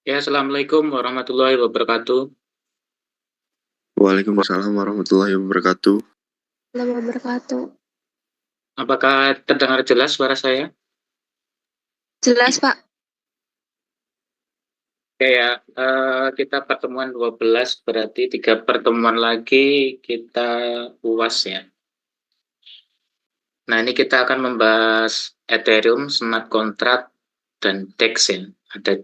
Ya, Assalamualaikum warahmatullahi wabarakatuh. Waalaikumsalam warahmatullahi wabarakatuh. Warahmatullahi wabarakatuh. Apakah terdengar jelas suara saya? Jelas, Pak. Oke ya, kita pertemuan 12, berarti 3 pertemuan lagi kita UAS ya. Nah, ini kita akan membahas Ethereum, smart contract, dan DEX ya. Ada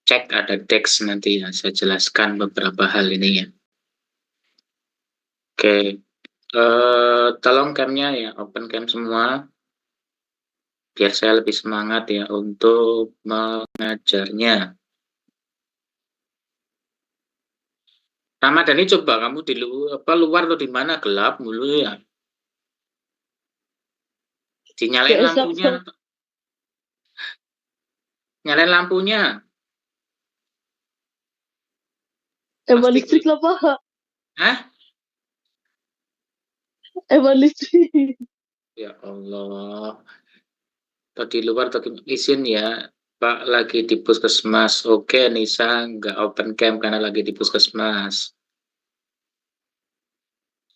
cek, ada DEX nanti ya. Saya jelaskan beberapa hal ini ya. Oke, tolong camnya ya, open cam semua. Biar saya lebih semangat ya untuk mengajarnya. Ramadhani, coba kamu di luar atau di mana, gelap mulu ya. Dinyalain lampunya. Nyalain lampunya. Emang listrik lah, Pak. Hah? Emang listrik. Ya Allah. Tadi luar tadi izin ya. Pak lagi di puskesmas. Oke, Nisa nggak open cam karena lagi di puskesmas.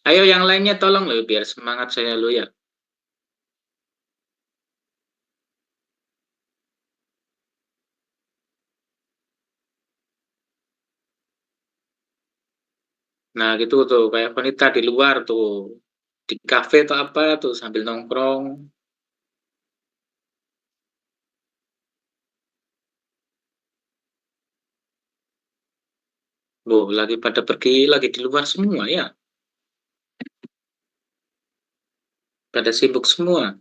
Ayo yang lainnya tolong loh biar semangat saya lo ya. Nah gitu tuh kayak wanita di luar tuh. Di kafe atau apa tuh sambil nongkrong. Loh, lagi pada pergi, lagi di luar semua ya. Pada sibuk semua.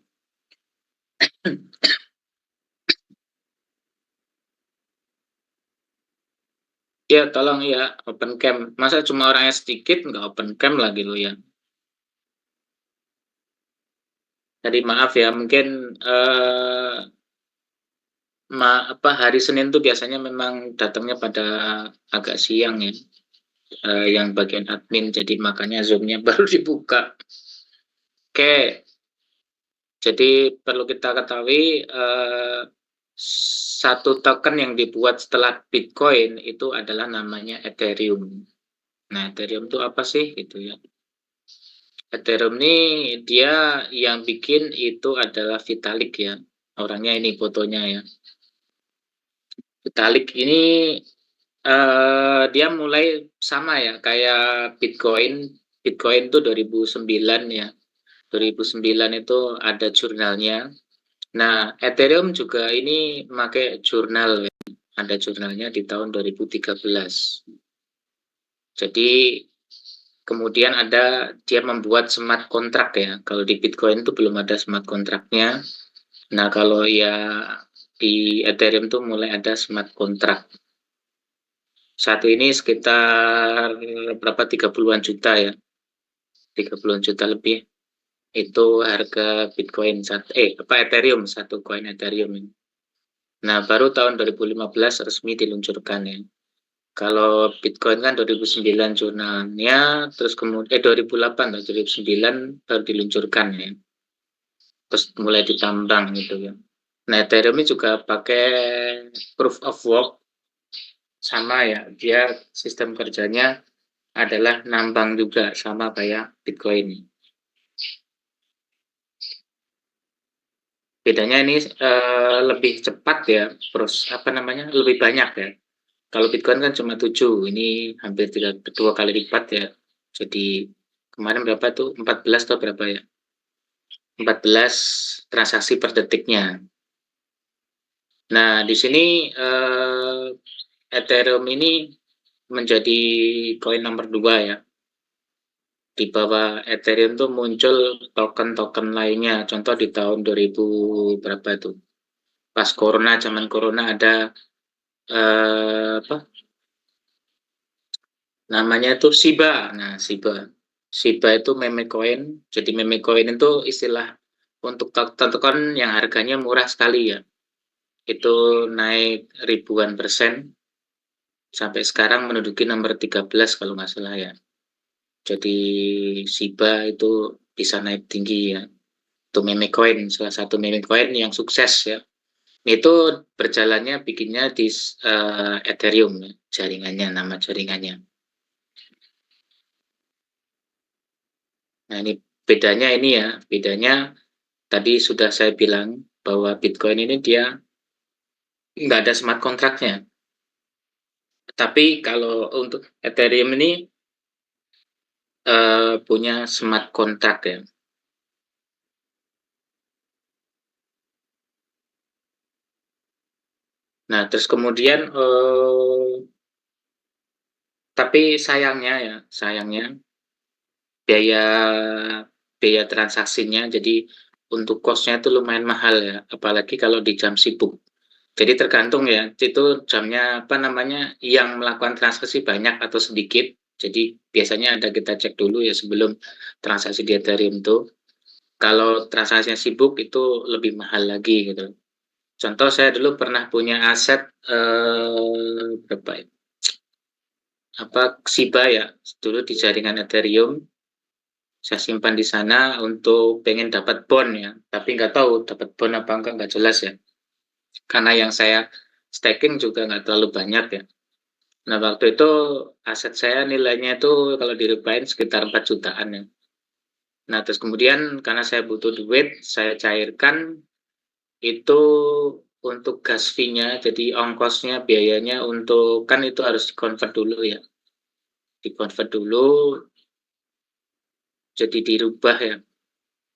Ya, tolong ya, open cam. Masa cuma orangnya sedikit, nggak open cam lagi lo ya. Jadi maaf ya, mungkin hari Senin tuh biasanya memang datangnya pada agak siang ya, yang bagian admin. Jadi makanya Zoom-nya baru dibuka. Oke, jadi perlu kita ketahui satu token yang dibuat setelah Bitcoin itu adalah namanya Ethereum. Nah, Ethereum itu apa sih? Gitu ya. Ethereum ini dia yang bikin itu adalah Vitalik ya. Orangnya ini fotonya ya. Vitalik ini dia mulai sama ya kayak Bitcoin. Bitcoin itu 2009 ya. 2009 itu ada jurnalnya. Nah, Ethereum juga ini pakai jurnal ya. Ada jurnalnya di tahun 2013. Jadi kemudian dia membuat smart contract ya. Kalau di Bitcoin itu belum ada smart contractnya. Nah, kalau ya di Ethereum tuh mulai ada smart contract. Saat ini sekitar berapa 30-an juta ya. 30-an juta lebih. Itu harga Bitcoin Ethereum, satu koin Ethereum ini. Nah, baru tahun 2015 resmi diluncurkan ya. Kalau Bitcoin kan 2009 jurnalnya, terus kemudian 2008 atau 2009 baru diluncurkan ya. Terus mulai ditambang gitu ya. Nah, Ethereum ini juga pakai proof of work, sama ya. Dia sistem kerjanya adalah nambang juga sama kayak Bitcoin. Bedanya ini lebih cepat ya, terus lebih banyak ya. Kalau Bitcoin kan cuma 7, ini hampir 2 kali lipat ya. Jadi kemarin berapa tuh? 14 atau berapa ya? 14 transaksi per detiknya. Nah, di sini Ethereum ini menjadi koin nomor 2 ya. Di bawah Ethereum tuh muncul token-token lainnya. Contoh di tahun 2000 berapa tuh? Pas corona, zaman corona ada apa? Namanya itu Shiba. Nah, Shiba itu meme coin. Jadi meme coin itu istilah untuk token yang harganya murah sekali ya. Itu naik ribuan persen sampai sekarang menduduki nomor 13 kalau nggak salah ya. Jadi Shiba itu bisa naik tinggi ya. Itu meme coin, salah satu meme coin yang sukses ya. Itu berjalannya bikinnya di Ethereum jaringannya, nama jaringannya. Nah ini bedanya tadi sudah saya bilang bahwa Bitcoin ini dia nggak ada smart kontraknya. Tapi kalau untuk Ethereum ini punya smart kontrak ya. Nah terus kemudian tapi sayangnya biaya biaya transaksinya jadi untuk cost-nya itu lumayan mahal ya, apalagi kalau di jam sibuk. Jadi tergantung ya, itu jamnya apa namanya yang melakukan transaksi banyak atau sedikit. Jadi biasanya ada kita cek dulu ya sebelum transaksi di Ethereum itu. Kalau transaksinya sibuk itu lebih mahal lagi gitu. Contoh saya dulu pernah punya aset berapa ya? Apa Shiba ya, dulu di jaringan Ethereum. Saya simpan di sana untuk pengen dapat bond ya, tapi nggak tahu dapat bond apa enggak, nggak jelas ya. Karena yang saya staking juga nggak terlalu banyak ya. Nah, waktu itu aset saya nilainya itu kalau dirupain sekitar 4 jutaan ya. Nah, terus kemudian karena saya butuh duit, saya cairkan itu untuk gas fee-nya, jadi ongkosnya, biayanya untuk, kan itu harus dikonvert dulu ya. Dikonvert dulu, jadi dirubah ya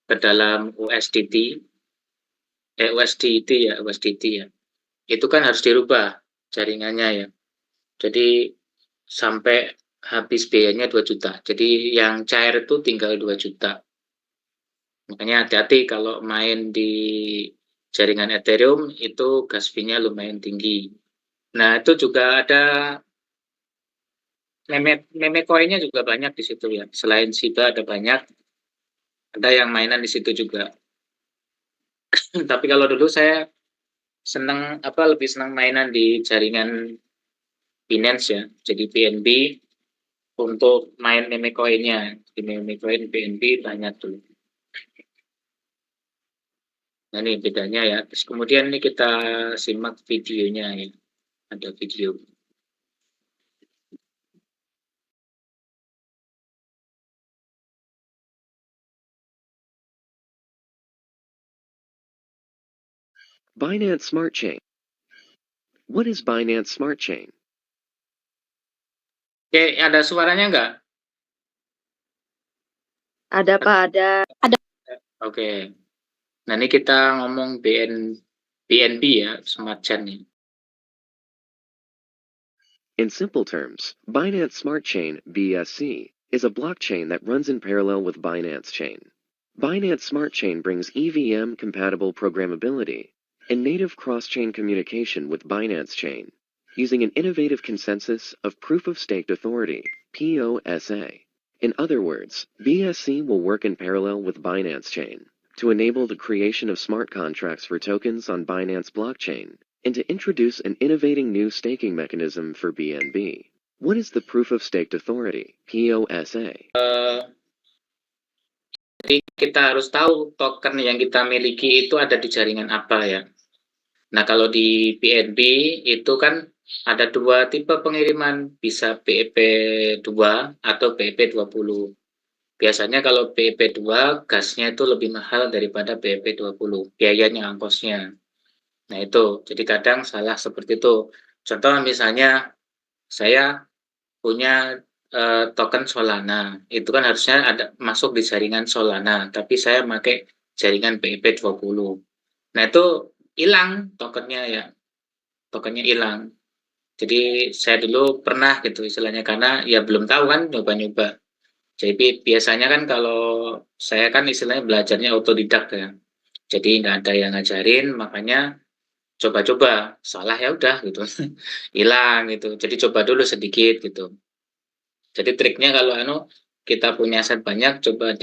ke dalam USDT, USDT ya, USDT ya. Itu kan harus dirubah jaringannya ya. Jadi sampai habis biayanya 2 juta. Jadi yang cair itu tinggal 2 juta. Makanya hati-hati kalau main di jaringan Ethereum itu gas fee-nya lumayan tinggi. Nah, itu juga ada meme coin-nya juga banyak di situ ya. Selain Shiba ada banyak, ada yang mainan di situ juga. Tapi kalau dulu saya lebih senang mainan di jaringan Binance ya. Jadi BNB untuk main meme coin-nya. Di meme coin BNB banyak tuh. Nah, ini bedanya ya. Terus kemudian ini kita simak videonya ya. Ada video. Binance Smart Chain. What is Binance Smart Chain? Oke, ada suaranya nggak? Ada Pak, ada. Oke. Nah, ini kita ngomong BNB ya, Smart Chain nih. In simple terms, Binance Smart Chain, BSC, is a blockchain that runs in parallel with Binance Chain. Binance Smart Chain brings EVM-compatible programmability and native cross-chain communication with Binance Chain, using an innovative consensus of Proof-of-Stake Authority, POSA. In other words, BSC will work in parallel with Binance Chain to enable the creation of smart contracts for tokens on Binance blockchain and to introduce an innovating new staking mechanism for BNB. What is the Proof-of-Stake Authority, POSA? Jadi kita harus tahu token yang kita miliki itu ada di jaringan apa ya. Nah, kalau di BNB itu kan ada 2 tipe pengiriman, bisa BEP2 atau BEP20. Biasanya kalau BEP2 gasnya itu lebih mahal daripada BEP20, biayanya, ongkosnya. Nah itu, jadi kadang salah seperti itu. Contoh misalnya saya punya token Solana, itu kan harusnya ada masuk di jaringan Solana, tapi saya pakai jaringan BEP20. Nah itu hilang tokennya ya, tokennya hilang. Jadi saya dulu pernah gitu istilahnya, karena ya belum tahu kan, nyoba-nyoba. Jadi biasanya kan kalau saya kan istilahnya belajarnya autodidak ya. Jadi nggak ada yang ngajarin, makanya coba-coba, salah ya udah gitu. Hilang gitu. Jadi coba dulu sedikit gitu. Jadi triknya kalau kita punya aset banyak, coba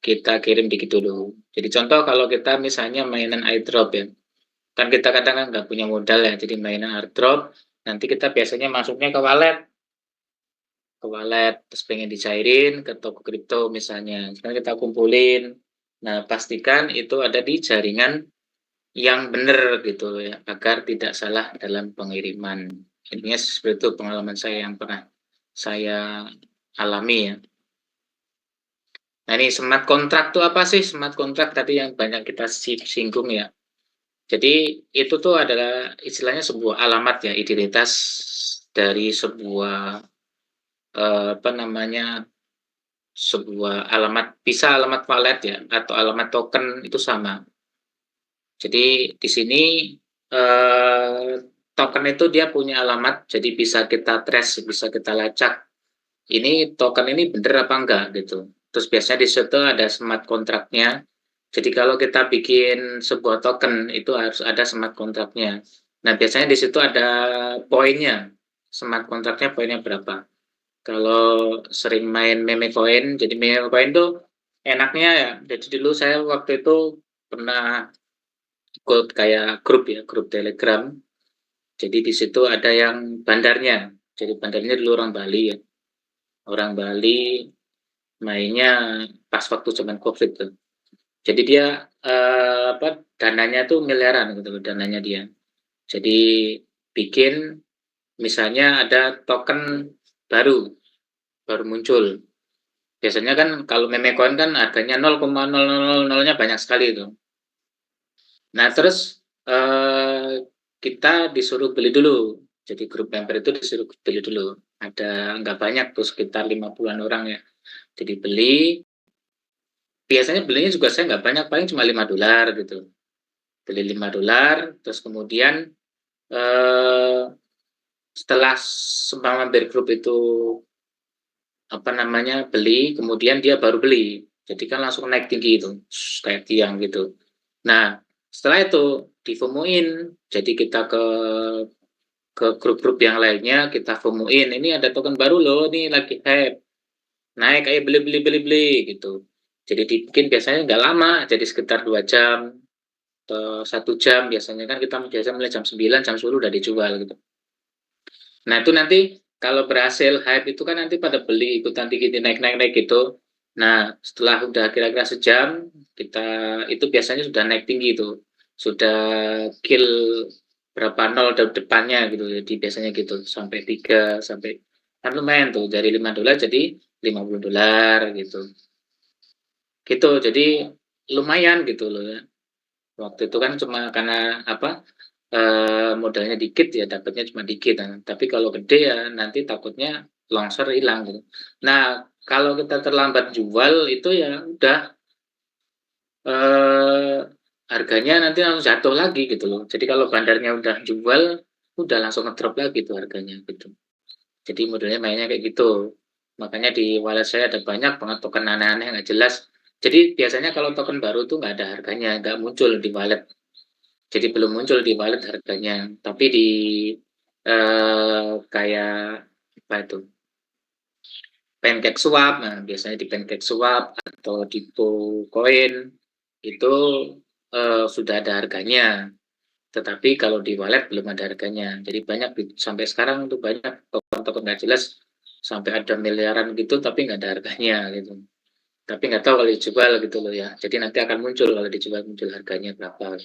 kita kirim dikit dulu. Jadi contoh kalau kita misalnya mainan airdrop ya. Kan kita kadang kan nggak punya modal ya, jadi mainan airdrop, nanti kita biasanya masuknya ke wallet, terus pengen dicairin ke toko kripto misalnya. Sekarang kita kumpulin, Nah, pastikan itu ada di jaringan yang benar gitu ya, agar tidak salah dalam pengiriman. Intinya seperti itu pengalaman saya yang pernah saya alami ya. Nah, ini smart contract tuh apa sih? Smart contract tadi yang banyak kita singgung ya. Jadi itu tuh adalah istilahnya sebuah alamat ya, identitas dari sebuah apa namanya, sebuah alamat, bisa alamat wallet ya, atau alamat token itu sama. Jadi di sini token itu dia punya alamat, jadi bisa kita trace, bisa kita lacak. Ini token ini bener apa enggak gitu. Terus biasanya di situ ada smart kontraknya. Jadi kalau kita bikin sebuah token itu harus ada smart kontraknya. Nah biasanya di situ ada poinnya. Smart kontraknya poinnya berapa? Kalau sering main meme coin, jadi meme coin tuh enaknya ya. Jadi dulu saya waktu itu pernah ikut kayak grup ya, grup Telegram. Jadi di situ ada yang bandarnya. Jadi bandarnya dulu orang Bali ya. Orang Bali mainnya pas waktu zaman Covid tuh. Jadi dia apa dananya tuh miliaran gitu dananya dia. Jadi bikin misalnya ada token baru baru muncul. Biasanya kan kalau meme coin kan harganya 0,000-nya banyak sekali itu. Nah, terus kita disuruh beli dulu. Jadi grup member itu disuruh beli dulu. Ada nggak banyak tuh sekitar 50-an orang ya. Jadi beli, biasanya belinya juga saya nggak banyak, paling cuma $5 gitu. Beli $5, terus kemudian setelah semua member grup itu apa namanya beli, kemudian dia baru beli. Jadi kan langsung naik tinggi itu, kayak tiang gitu. Nah, setelah itu difomoin, jadi kita ke grup-grup yang lainnya, kita fomoin, ini ada token baru loh, ini lagi hype, naik, ayo beli gitu. Jadi dibikin biasanya nggak lama, jadi sekitar 2 jam, atau 1 jam, biasanya kan kita biasa mulai jam 9, jam 10 udah dijual gitu. Nah itu nanti kalau berhasil hype itu kan nanti pada beli ikutan tinggi naik gitu. Nah setelah udah kira-kira sejam kita itu biasanya sudah naik tinggi itu, sudah kill berapa nol depannya gitu. Jadi biasanya gitu sampai 3 sampai kan lumayan tuh dari $5 jadi $50 gitu. Gitu jadi lumayan gitu loh ya. Waktu itu kan cuma karena apa modalnya dikit ya dapatnya cuma dikit, tapi kalau gede ya nanti takutnya longsor hilang gitu. Nah, kalau kita terlambat jual itu ya udah, harganya nanti langsung jatuh lagi gitu loh. Jadi kalau bandarnya udah jual, udah langsung ngedrop lagi tuh harganya gitu. Jadi modelnya mainnya kayak gitu. Makanya di wallet saya ada banyak banget token aneh-aneh nggak jelas. Jadi biasanya kalau token baru tuh nggak ada harganya, nggak muncul di wallet. Jadi belum muncul di wallet harganya, tapi di kayak apa itu pancake swap, nah biasanya di pancake swap atau di Coin itu sudah ada harganya, tetapi kalau di wallet belum ada harganya. Jadi banyak sampai sekarang tuh banyak token-token nggak jelas sampai ada miliaran gitu, tapi nggak ada harganya gitu. Tapi nggak tahu kalau dijual gitu loh ya. Jadi nanti akan muncul kalau dijual muncul harganya berapa.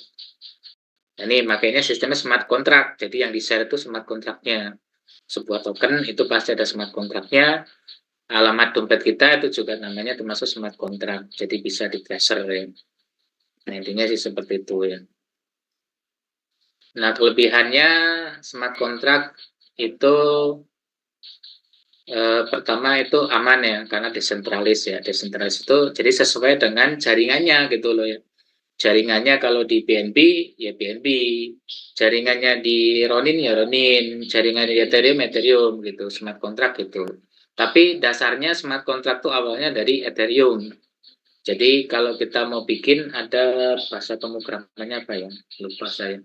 Nah, ini makanya sistemnya smart contract. Jadi yang di-share itu smart contract-nya. Sebuah token itu pasti ada smart contract-nya. Alamat dompet kita itu juga namanya termasuk smart contract. Jadi bisa di-tracer ya. Nah, intinya sih seperti itu ya. Nah, kelebihannya smart contract itu pertama itu aman ya, karena desentralis ya. Desentralis itu jadi sesuai dengan jaringannya gitu loh ya. Jaringannya kalau di BNB ya BNB, jaringannya di Ronin ya Ronin, jaringannya di Ethereum Ethereum gitu, smart contract gitu. Tapi dasarnya smart contract itu awalnya dari Ethereum. Jadi kalau kita mau bikin ada bahasa pemrogramannya apa ya? Lupa saya.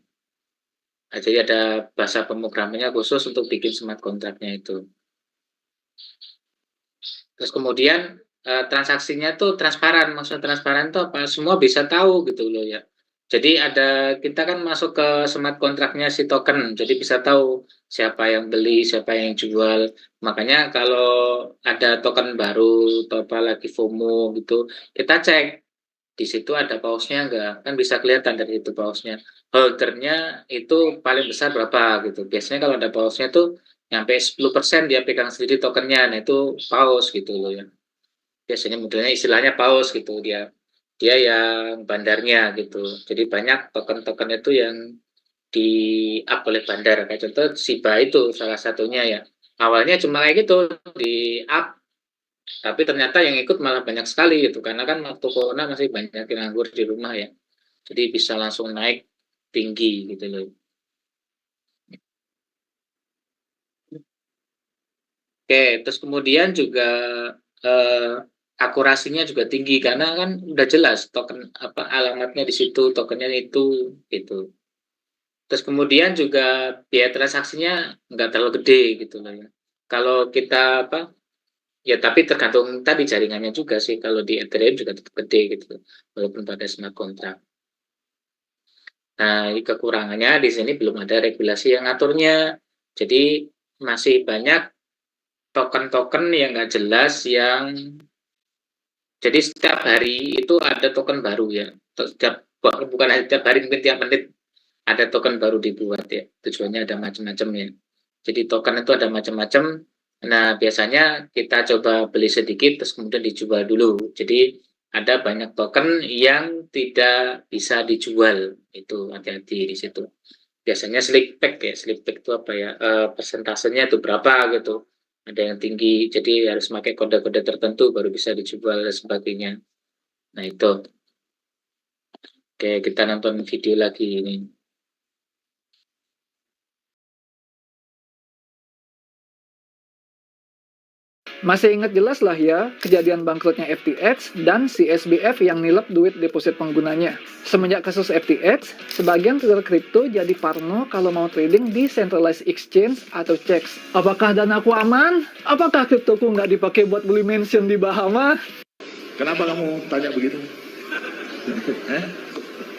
Nah, jadi ada bahasa pemrogramannya khusus untuk bikin smart contract-nya itu. Terus kemudian transaksinya tuh transparan. Maksudnya transparan tuh apa? Semua bisa tahu gitu loh ya. Jadi ada kita kan masuk ke smart kontraknya si token, jadi bisa tahu siapa yang beli, siapa yang jual. Makanya kalau ada token baru atau apa lagi FOMO gitu, kita cek di situ ada pausnya enggak? Kan bisa kelihatan dari itu pausnya. Holdernya itu paling besar berapa gitu. Biasanya kalau ada pausnya tuh nyampe 10% dia pegang sendiri tokennya. Nah, itu paus gitu loh ya. Biasanya modelnya istilahnya paus gitu dia. Dia yang bandarnya gitu. Jadi banyak token-token itu yang di-up oleh bandar. Kayak contoh Shiba itu salah satunya ya. Awalnya cuma kayak gitu, di-up tapi ternyata yang ikut malah banyak sekali gitu karena kan waktu corona masih banyak yang nganggur di rumah ya, jadi bisa langsung naik tinggi gitu loh. Oke, terus kemudian juga eh, akurasinya juga tinggi karena kan udah jelas token apa alamatnya di situ, tokennya itu gitu. Terus kemudian juga biaya transaksinya nggak terlalu gede gitu loh ya. Kalau kita apa ya, tapi tergantung tadi jaringannya juga sih, kalau di Ethereum juga tetap gede gitu, walaupun pada smart contract. Nah, kekurangannya di sini belum ada regulasi yang ngaturnya. Jadi masih banyak token-token yang nggak jelas yang jadi setiap hari itu ada token baru ya. Setiap bukan setiap hari, mungkin tiap menit ada token baru dibuat ya. Tujuannya ada macam-macam ya. Jadi token itu ada macam-macam. Nah, biasanya kita coba beli sedikit terus kemudian dijual dulu. Jadi ada banyak token yang tidak bisa dijual. Itu hati-hati di situ. Biasanya sleep pack ya. Sleep pack itu apa ya? Persentasenya itu berapa gitu. Ada yang tinggi, jadi harus pakai kode-kode tertentu baru bisa dijual dan sebagainya. Nah, itu. Oke, kita nonton video lagi ini. Masih ingat jelas lah ya kejadian bangkrutnya FTX dan si SBF yang nilep duit deposit penggunanya. Semenjak kasus FTX, sebagian trader kripto jadi parno kalau mau trading di centralized exchange atau CEX. Apakah danaku aman? Apakah kriptoku nggak dipakai buat beli mansion di Bahama? Kenapa kamu tanya begitu?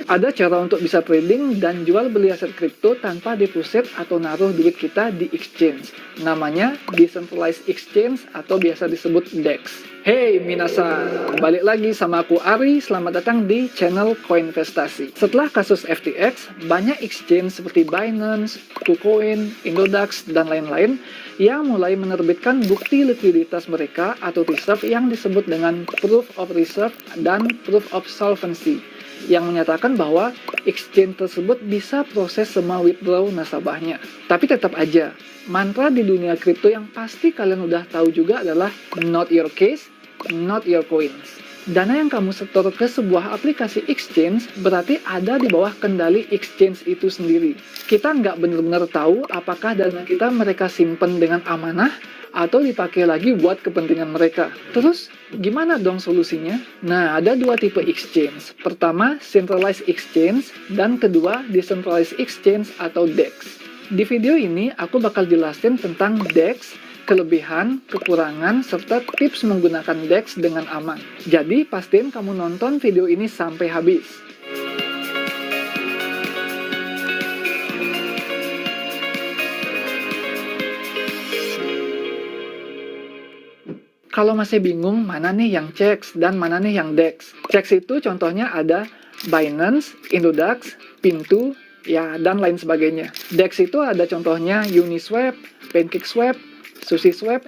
Ada cara untuk bisa trading dan jual beli aset kripto tanpa deposit atau naruh duit kita di exchange. Namanya Decentralized Exchange atau biasa disebut DEX. Hey minasan, balik lagi sama aku Ari, selamat datang di channel Koinvestasi. Setelah kasus FTX, banyak exchange seperti Binance, KuCoin, Indodax, dan lain-lain yang mulai menerbitkan bukti likuiditas mereka atau reserve yang disebut dengan Proof of Reserve dan Proof of Solvency, yang menyatakan bahwa exchange tersebut bisa proses semua withdraw nasabahnya. Tapi tetap aja, mantra di dunia kripto yang pasti kalian udah tahu juga adalah not your case, not your coins. Dana yang kamu setor ke sebuah aplikasi exchange berarti ada di bawah kendali exchange itu sendiri. Kita nggak benar-benar tahu apakah dana kita mereka simpen dengan amanah atau dipakai lagi buat kepentingan mereka. Terus, gimana dong solusinya? Nah, ada dua tipe exchange. Pertama, centralized exchange, dan kedua, decentralized exchange atau DEX. Di video ini, aku bakal jelasin tentang DEX, kelebihan, kekurangan, serta tips menggunakan DEX dengan aman. Jadi, pastiin kamu nonton video ini sampai habis. Kalau masih bingung mana nih yang CEX dan mana nih yang DEX. CEX itu contohnya ada Binance, Indodax, Pintu, ya dan lain sebagainya. DEX itu ada contohnya Uniswap, PancakeSwap, SushiSwap.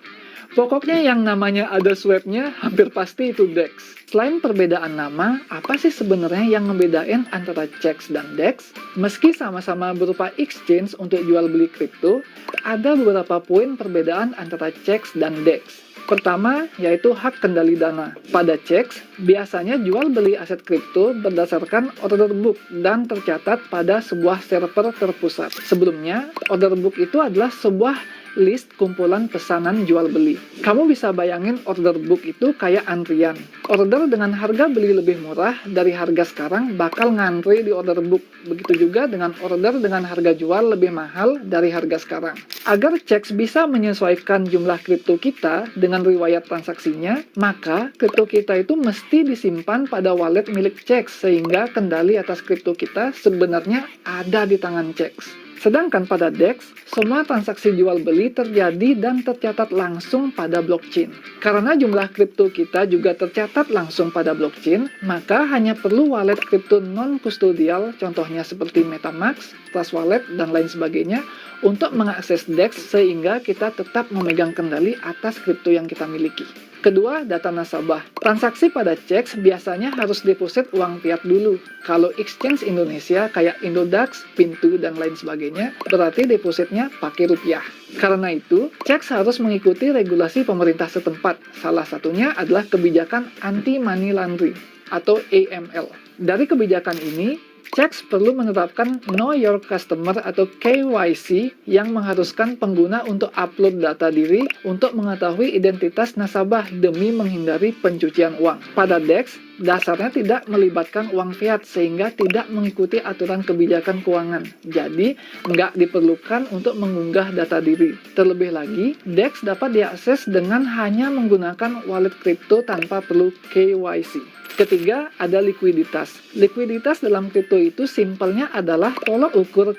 Pokoknya yang namanya ada swapnya hampir pasti itu DEX. Selain perbedaan nama, apa sih sebenarnya yang membedain antara CEX dan DEX? Meski sama-sama berupa exchange untuk jual beli kripto, ada beberapa poin perbedaan antara CEX dan DEX. Pertama, yaitu hak kendali dana. Pada CEX, biasanya jual beli aset kripto berdasarkan order book dan tercatat pada sebuah server terpusat. Sebelumnya, order book itu adalah sebuah list kumpulan pesanan jual beli. Kamu bisa bayangin order book itu kayak antrian. Order dengan harga beli lebih murah dari harga sekarang bakal ngantri di order book. Begitu juga dengan order dengan harga jual lebih mahal dari harga sekarang. Agar CEX bisa menyesuaikan jumlah kripto kita dengan riwayat transaksinya, maka kripto kita itu mesti disimpan pada wallet milik CEX sehingga kendali atas kripto kita sebenarnya ada di tangan CEX. Sedangkan pada DEX, semua transaksi jual beli terjadi dan tercatat langsung pada blockchain. Karena jumlah kripto kita juga tercatat langsung pada blockchain, maka hanya perlu wallet kripto non-kustodial, contohnya seperti MetaMask, Trust Wallet, dan lain sebagainya, untuk mengakses DEX sehingga kita tetap memegang kendali atas kripto yang kita miliki. Kedua, data nasabah. Transaksi pada CEX biasanya harus deposit uang fiat dulu. Kalau exchange Indonesia kayak Indodax, Pintu, dan lain sebagainya, berarti depositnya pakai rupiah. Karena itu, CEX harus mengikuti regulasi pemerintah setempat. Salah satunya adalah kebijakan anti-money laundering atau AML. Dari kebijakan ini, CEX perlu menerapkan Know Your Customer atau KYC yang mengharuskan pengguna untuk upload data diri untuk mengetahui identitas nasabah demi menghindari pencucian uang. Pada DEX, dasarnya tidak melibatkan uang fiat sehingga tidak mengikuti aturan kebijakan keuangan. Jadi, nggak diperlukan untuk mengunggah data diri. Terlebih lagi, DEX dapat diakses dengan hanya menggunakan wallet kripto tanpa perlu KYC. Ketiga, ada likuiditas. Likuiditas dalam kripto itu simpelnya adalah tolok ukur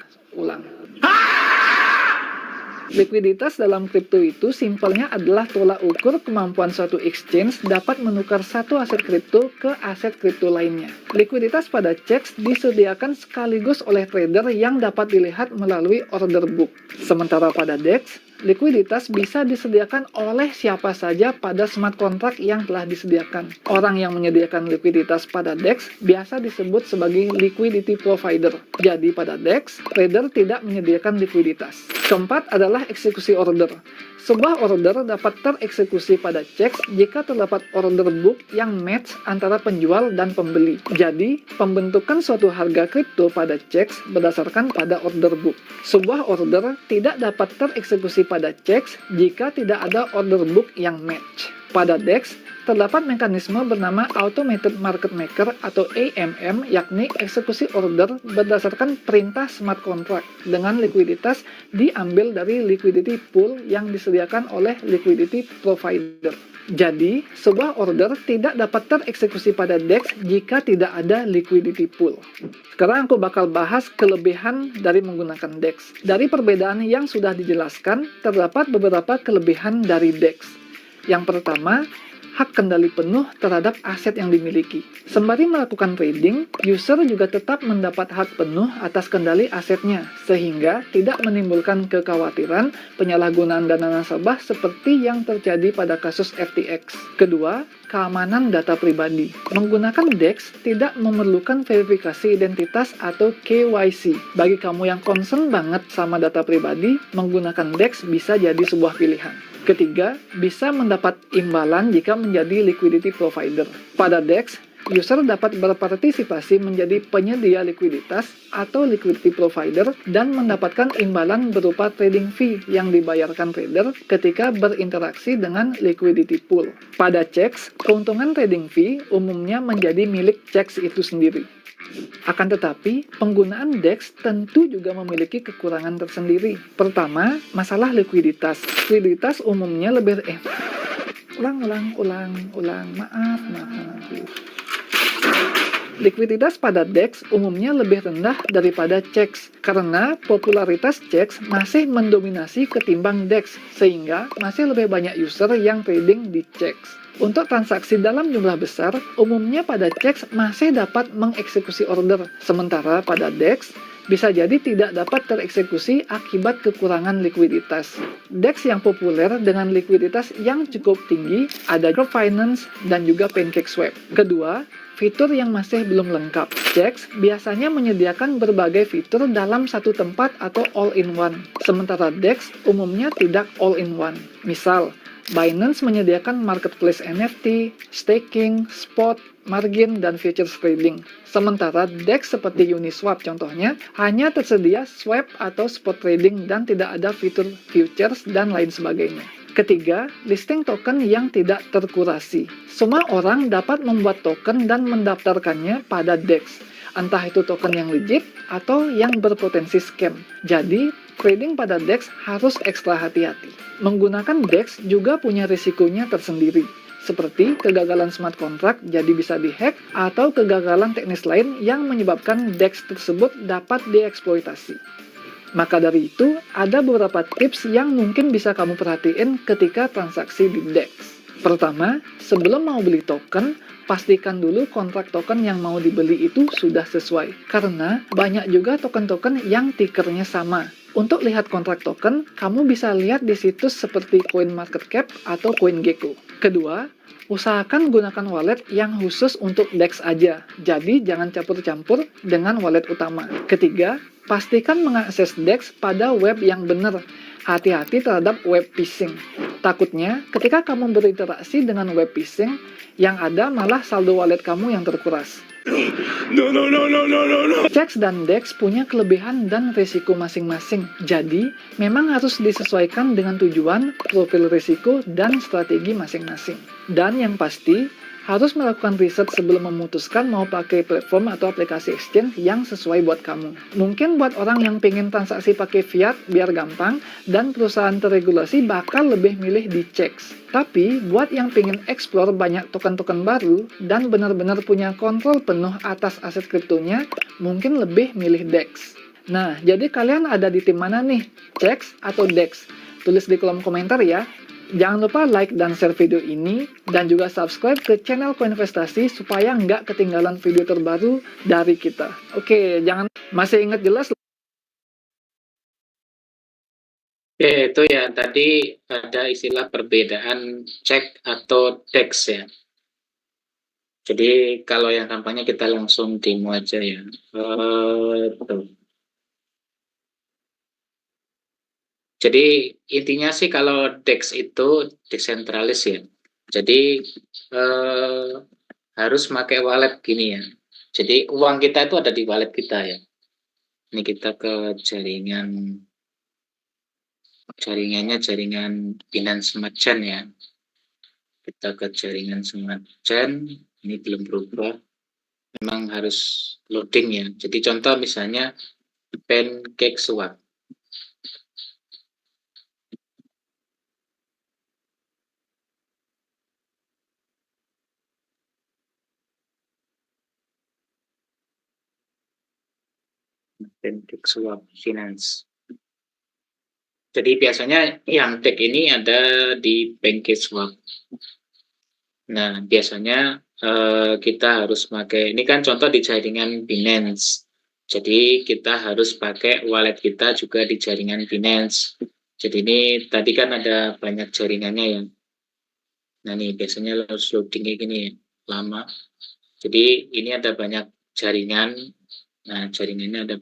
Likuiditas dalam kripto itu simpelnya adalah tolak ukur kemampuan suatu exchange dapat menukar satu aset kripto ke aset kripto lainnya. Likuiditas pada CEX disediakan sekaligus oleh trader yang dapat dilihat melalui order book. Sementara pada DEX, likuiditas bisa disediakan oleh siapa saja pada smart contract yang telah disediakan. Orang yang menyediakan likuiditas pada DEX biasa disebut sebagai liquidity provider. Jadi pada DEX, trader tidak menyediakan likuiditas. Keempat adalah eksekusi order. Sebuah order dapat tereksekusi pada CEX jika terdapat order book yang match antara penjual dan pembeli. Jadi, pembentukan suatu harga kripto pada CEX berdasarkan pada order book. Sebuah order tidak dapat tereksekusi pada CEX jika tidak ada order book yang match. Pada DEX, terdapat mekanisme bernama Automated Market Maker atau AMM, yakni eksekusi order berdasarkan perintah smart contract dengan likuiditas diambil dari liquidity pool yang disediakan oleh liquidity provider. Jadi, sebuah order tidak dapat tereksekusi pada DEX jika tidak ada liquidity pool. Sekarang aku bakal bahas kelebihan dari menggunakan DEX. Dari perbedaan yang sudah dijelaskan, terdapat beberapa kelebihan dari DEX. Yang pertama, hak kendali penuh terhadap aset yang dimiliki. Sembari melakukan trading, user juga tetap mendapat hak penuh atas kendali asetnya, sehingga tidak menimbulkan kekhawatiran penyalahgunaan dana nasabah seperti yang terjadi pada kasus FTX. Kedua, keamanan data pribadi. Menggunakan DEX tidak memerlukan verifikasi identitas atau KYC. Bagi kamu yang concern banget sama data pribadi, menggunakan DEX bisa jadi sebuah pilihan. Ketiga, bisa mendapat imbalan jika menjadi liquidity provider. Pada DEX, user dapat berpartisipasi menjadi penyedia likuiditas atau liquidity provider dan mendapatkan imbalan berupa trading fee yang dibayarkan trader ketika berinteraksi dengan liquidity pool. Pada CEX, keuntungan trading fee umumnya menjadi milik CEX itu sendiri. Akan tetapi, penggunaan DEX tentu juga memiliki kekurangan tersendiri. Pertama, masalah likuiditas. Likuiditas umumnya lebih... Maaf. Likuiditas pada DEX umumnya lebih rendah daripada CEX karena popularitas CEX masih mendominasi ketimbang DEX, sehingga masih lebih banyak user yang trading di CEX. Untuk transaksi dalam jumlah besar, umumnya pada CEX masih dapat mengeksekusi order, sementara pada DEX bisa jadi tidak dapat tereksekusi akibat kekurangan likuiditas. DEX yang populer dengan likuiditas yang cukup tinggi ada Group Finance dan juga PancakeSwap. Kedua, fitur yang masih belum lengkap. CEX biasanya menyediakan berbagai fitur dalam satu tempat atau all-in-one, sementara DEX umumnya tidak all-in-one. Misal, Binance menyediakan marketplace NFT, staking, spot, margin, dan futures trading. Sementara DEX seperti Uniswap contohnya, hanya tersedia swap atau spot trading dan tidak ada fitur futures dan lain sebagainya. Ketiga, listing token yang tidak terkurasi. Semua orang dapat membuat token dan mendaftarkannya pada DEX. Entah itu token yang legit atau yang berpotensi scam. Jadi, trading pada DEX harus ekstra hati-hati. Menggunakan DEX juga punya risikonya tersendiri, seperti kegagalan smart contract jadi bisa dihack atau kegagalan teknis lain yang menyebabkan DEX tersebut dapat dieksploitasi. Maka dari itu, ada beberapa tips yang mungkin bisa kamu perhatiin ketika transaksi di DEX. Pertama, sebelum mau beli token, pastikan dulu kontrak token yang mau dibeli itu sudah sesuai. Karena banyak juga token-token yang tickernya sama. Untuk lihat kontrak token, kamu bisa lihat di situs seperti CoinMarketCap atau CoinGecko. Kedua, usahakan gunakan wallet yang khusus untuk DEX aja. Jadi jangan campur-campur dengan wallet utama. Ketiga, pastikan mengakses DEX pada web yang benar. Hati-hati terhadap web phishing. Takutnya, ketika kamu berinteraksi dengan web phishing, yang ada malah saldo wallet kamu yang terkuras. No. CEX dan DEX punya kelebihan dan risiko masing-masing. Jadi, memang harus disesuaikan dengan tujuan, profil risiko, dan strategi masing-masing. Dan yang pasti, harus melakukan riset sebelum memutuskan mau pakai platform atau aplikasi exchange yang sesuai buat kamu. Mungkin buat orang yang pengen transaksi pakai fiat biar gampang, dan perusahaan terregulasi bakal lebih milih di CEX. Tapi, buat yang pengen explore banyak token-token baru, dan benar-benar punya kontrol penuh atas aset kriptonya, mungkin lebih milih DEX. Nah, jadi kalian ada di tim mana nih? CEX atau DEX? Tulis di kolom komentar ya. Jangan lupa like dan share video ini, dan juga subscribe ke channel Koinvestasi supaya nggak ketinggalan video terbaru dari kita. Oke, masih ingat jelas? Oke, itu ya tadi ada istilah perbedaan CEX atau DEX ya. Jadi kalau yang tampaknya kita langsung demo aja ya. Tuh. Jadi intinya sih kalau DEX itu desentralis ya. Jadi harus pakai wallet gini ya. Jadi uang kita itu ada di wallet kita ya. Ini kita ke jaringannya jaringan Binance Smart Chain ya. Kita ke jaringan Smart Chain, ini belum berubah. Memang harus loading ya. Jadi contoh misalnya PancakeSwap. PancakeSwap Finance. Jadi biasanya yang tag ini ada di PancakeSwap. Nah, biasanya kita harus pakai, ini kan contoh di jaringan Binance. Jadi kita harus pakai wallet kita juga di jaringan Binance. Jadi ini tadi kan ada banyak jaringannya ya. Nah nih biasanya harus loading kayak gini ya, lama. Jadi ini ada banyak jaringan. Nah jaringannya ada